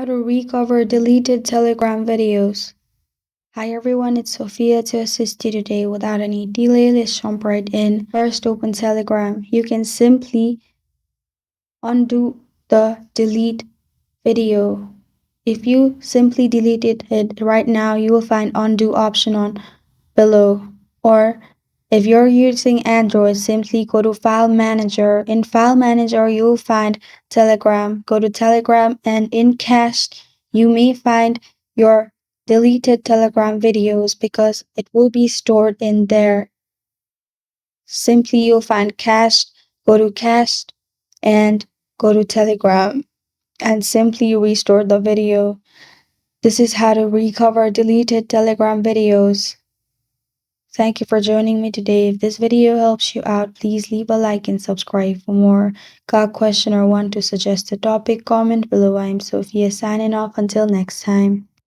How to recover deleted Telegram videos. Hi everyone, it's Sophia to assist you today. Without any delay, let's jump right in. First, open Telegram. You can simply undo the delete video. If you simply deleted it right now, you will find undo option on below. Or if you're using Android, simply go to File Manager. In File Manager, you'll find Telegram. Go to Telegram, and in Cached, you may find your deleted Telegram videos because it will be stored in there. Simply you'll find Cached, go to Cached, and go to Telegram, and simply restore the video. This is how to recover deleted Telegram videos. Thank you for joining me today. If this video helps you out, please leave a like and subscribe for more. Got a question or want to suggest a topic? Comment below. I'm Sophia signing off. Until next time.